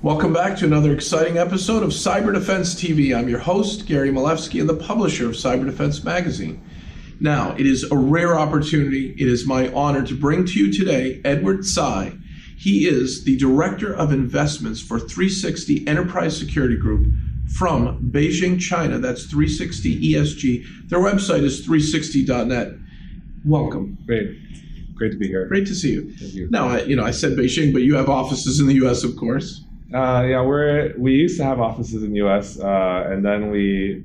Welcome back to another exciting episode of Cyber Defense TV. I'm your host, Gary Malewski, and the publisher of Cyber Defense Magazine. Now, it is a rare opportunity. It is my honor to bring to you today Edward Tsai. He is the Director of Investments for 360 Enterprise Security Group from Beijing, China. That's 360 ESG. Their website is 360.net. Welcome. Great to be here. Great to see you. Thank you. Now, I said Beijing, but you have offices in the U.S., of course. We used to have offices in the U.S. And then we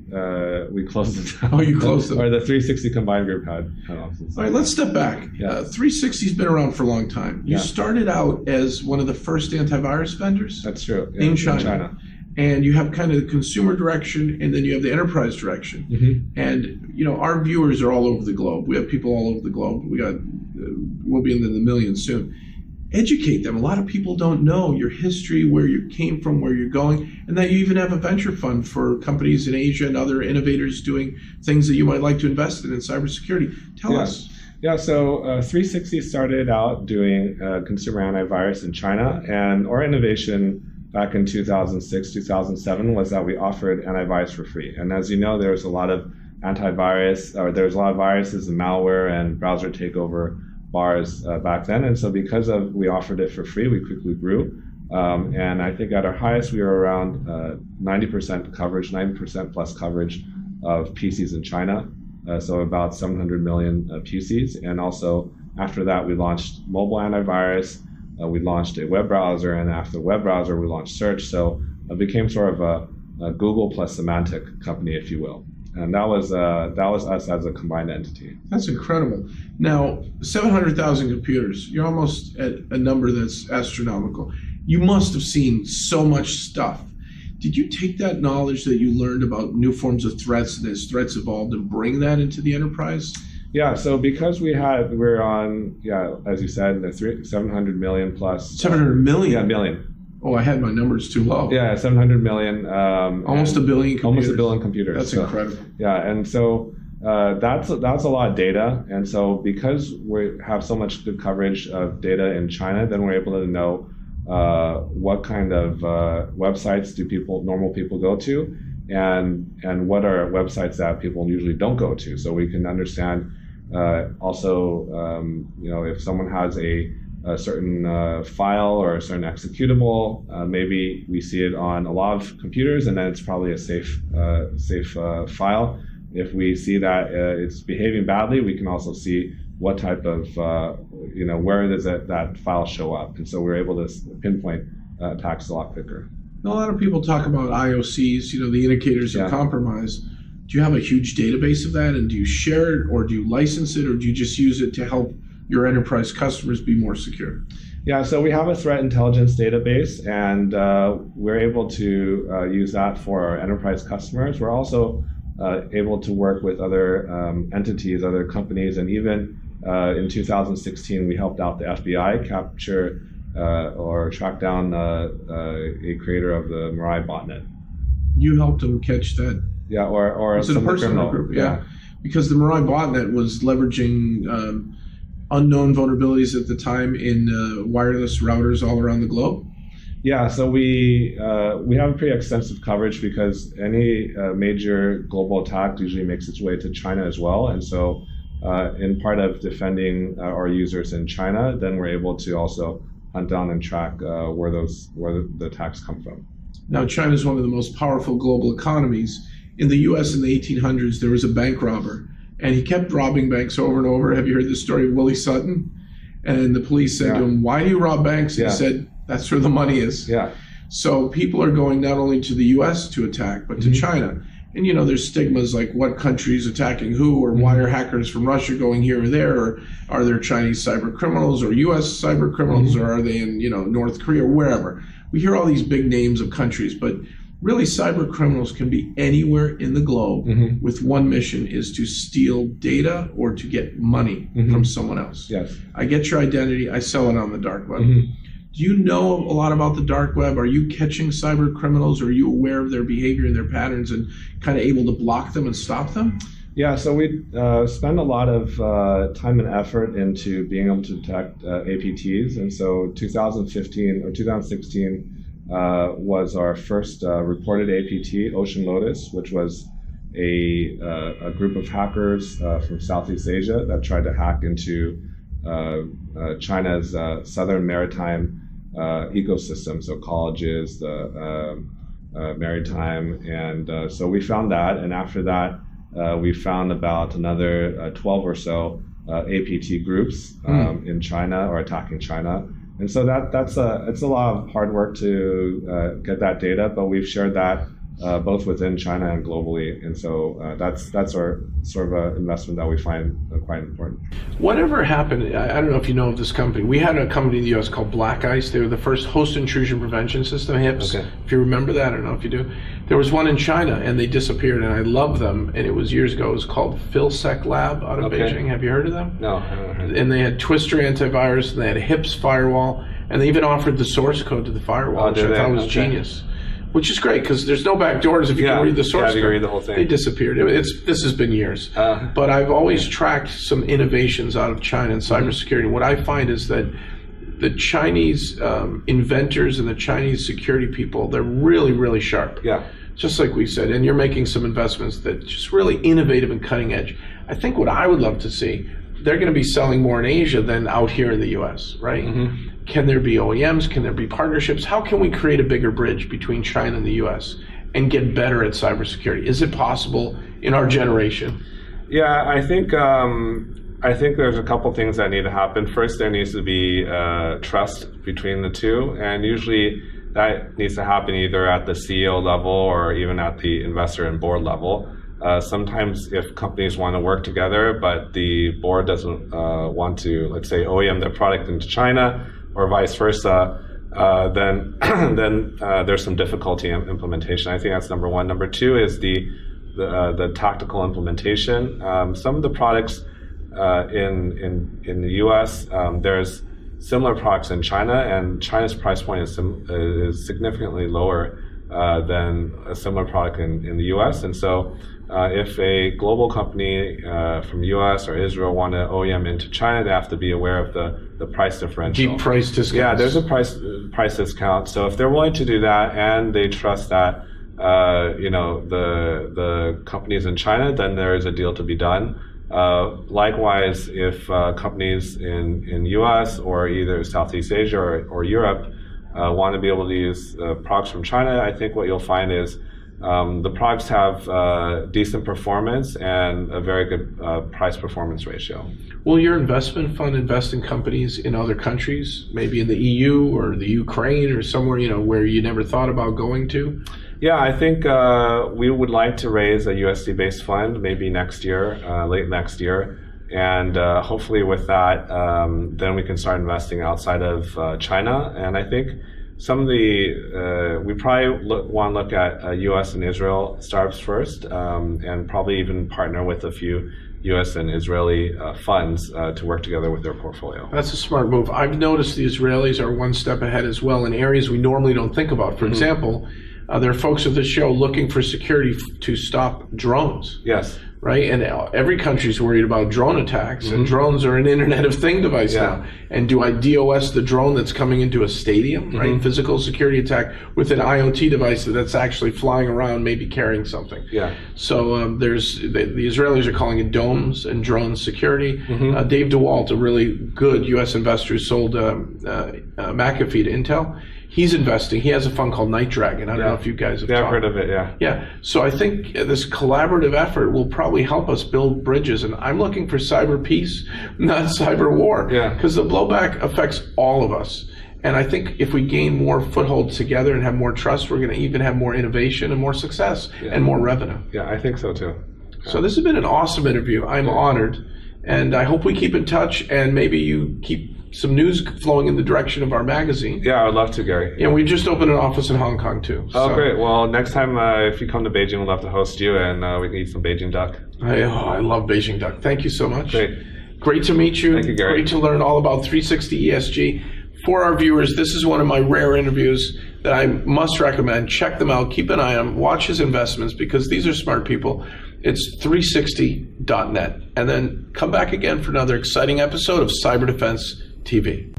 closed it down. Oh, you closed them. Or the 360 Combined Group had offices. All right, let's step back. Yeah. 360's been around for a long time. You started out as one of the first antivirus vendors. That's true. In China. And you have kind of the consumer direction, and then you have the enterprise direction. Mm-hmm. And our viewers are all over the globe. We have people all over the globe. We'll be in the millions soon. Educate them. A lot of people don't know your history, where you came from, where you're going, and that you even have a venture fund for companies in Asia and other innovators doing things that you might like to invest in cybersecurity. Tell us. Yeah, so 360 started out doing consumer antivirus in China, and our innovation back in 2006, 2007 was that we offered antivirus for free. And as you know, there's a lot of viruses and malware and browser takeover bars back then. And so because we offered it for free, we quickly grew. And I think at our highest, we were around 90% coverage, 90% plus coverage of PCs in China. So about 700 million PCs. And also after that, we launched mobile antivirus. We launched a web browser, and after the web browser, we launched search. So it became sort of a Google plus Symantec company, if you will. And that was us as a combined entity. That's incredible. Now, 700,000 computers, you're almost at a number that's astronomical. You must have seen so much stuff. Did you take that knowledge that you learned about new forms of threats and as threats evolved and bring that into the enterprise? Yeah, so because we're on, as you said, the 700 million plus. 700 million? Yeah, million. Oh, I had my numbers too low. Yeah, 700 million. Almost a billion computers. Almost a billion computers. That's incredible. Yeah, and so that's a lot of data. And so because we have so much good coverage of data in China, then we're able to know what kind of websites do normal people go to, and what are websites that people usually don't go to. So we can understand if someone has a certain file or a certain executable, maybe we see it on a lot of computers, and then it's probably a safe file. If we see that it's behaving badly, we can also see what type of where does that file show up, and so we're able to pinpoint attacks a lot quicker. A lot of people talk about IOCs, the indicators of compromise. Do you have a huge database of that, and do you share it, or do you license it, or do you just use it to help your enterprise customers be more secure? Yeah, so we have a threat intelligence database, and we're able to use that for our enterprise customers. We're also able to work with other entities, other companies, and even in 2016, we helped out the FBI capture or track down a creator of the Mirai botnet. You helped them catch that? Yeah, or was it a personal group? Yeah, because the Mirai botnet was leveraging unknown vulnerabilities at the time in wireless routers all around the globe. Yeah, so we have a pretty extensive coverage because any major global attack usually makes its way to China as well, and so in part of defending our users in China, then we're able to also hunt down and track where the attacks come from. Now, China is one of the most powerful global economies. In the U.S. in the 1800s, there was a bank robber, and he kept robbing banks over and over. Have you heard the story of Willie Sutton? And the police said to him, "Why do you rob banks?" And he said, "That's where the money is." Yeah. So people are going not only to the U.S. to attack, but to China. And there's stigmas like what country is attacking who, or why are hackers from Russia going here or there, or are there Chinese cyber criminals or U.S. cyber criminals, or are they in North Korea or wherever? We hear all these big names of countries, but really cyber criminals can be anywhere in the globe with one mission, is to steal data or to get money from someone else. Yes. I get your identity, I sell it on the dark web. Do you know a lot about the dark web? Are you catching cyber criminals? Are you aware of their behavior and their patterns and kind of able to block them and stop them? Yeah, so we spend a lot of time and effort into being able to detect APTs. And so 2015 or 2016, was our first reported APT, Ocean Lotus, which was a group of hackers from Southeast Asia that tried to hack into China's southern maritime ecosystem, so colleges, the maritime, and so we found that, and after that we found about another 12 or so APT groups in China or attacking China. And so it's a lot of hard work to get that data, but we've shared that both within China and globally. And so that's our sort of investment that we find quite important. Whatever happened, I don't know if you know of this company. We had a company in the U.S. called Black Ice. They were the first host intrusion prevention system, HIPS. Okay. If you remember that, I don't know if you do. There was one in China, and they disappeared, and I love them. And it was years ago. It was called PhilSec Lab out of Beijing. Have you heard of them? No, I haven't heard of them. And they had Twister antivirus, and they had a HIPS firewall, and they even offered the source code to the firewall, which I thought was genius. Which is great because there's no back doors if you can read the source code. You can read the whole thing. They disappeared. This has been years. But I've always tracked some innovations out of China in cybersecurity. What I find is that the Chinese inventors and the Chinese security people, they're really, really sharp. Yeah. Just like we said. And you're making some investments that just really innovative and cutting edge. I think what I would love to see, they're going to be selling more in Asia than out here in the U.S., right? Mm-hmm. Can there be OEMs? Can there be partnerships? How can we create a bigger bridge between China and the U.S. and get better at cybersecurity? Is it possible in our generation? Yeah, I think there's a couple things that need to happen. First, there needs to be trust between the two, and usually that needs to happen either at the CEO level or even at the investor and board level. Sometimes if companies want to work together, but the board doesn't want to, let's say, OEM their product into China or vice versa, then there's some difficulty in implementation. I think that's number one. Number two is the tactical implementation. Some of the products in the U.S., there's similar products in China, and China's price point is significantly lower than a similar product in the U.S. And so if a global company from U.S. or Israel want to OEM into China, they have to be aware of the price differential. Deep price discount. Yeah, there's a price discount. So if they're willing to do that and they trust that the companies in China, then there is a deal to be done. Likewise, if companies in U.S. or either Southeast Asia or Europe want to be able to use products from China, I think what you'll find is the products have decent performance and a very good price-performance ratio. Will your investment fund invest in companies in other countries, maybe in the EU or the Ukraine or somewhere where you never thought about going to? Yeah, I think we would like to raise a USD-based fund maybe next year, late next year. And hopefully with that, then we can start investing outside of China. And I think some of we probably want to look at U.S. and Israel startups first, and probably even partner with a few U.S. and Israeli funds to work together with their portfolio. That's a smart move. I've noticed the Israelis are one step ahead as well in areas we normally don't think about. For example, there are folks at the show looking for security to stop drones. Yes. Right? And every country's worried about drone attacks, and drones are an Internet of Thing device now. And do I DOS the drone that's coming into a stadium, right? Physical security attack with an IoT device that's actually flying around, maybe carrying something. Yeah. So the Israelis are calling it domes and drone security. Dave DeWalt, a really good U.S. investor who sold McAfee to Intel, he's investing. He has a fund called Night Dragon. I don't know if you guys have talked. I've heard of it, yeah. Yeah. So I think this collaborative effort will probably help us build bridges. And I'm looking for cyber peace, not cyber war. Yeah. Because the blowback affects all of us. And I think if we gain more footholds together and have more trust, we're going to even have more innovation and more success and more revenue. Yeah, I think so too. So this has been an awesome interview. I'm honored. And I hope we keep in touch, and maybe you keep some news flowing in the direction of our magazine. Yeah, I would love to, Gary. Yeah, we just opened an office in Hong Kong too. Oh, great. Well, next time if you come to Beijing, we'd love to host you, and we can eat some Beijing duck. I love Beijing duck. Thank you so much. Great to meet you. Thank you, Gary. Great to learn all about 360 ESG. For our viewers, this is one of my rare interviews that I must recommend. Check them out. Keep an eye on them. Watch his investments, because these are smart people. It's 360.net. And then come back again for another exciting episode of Cyber Defense TV.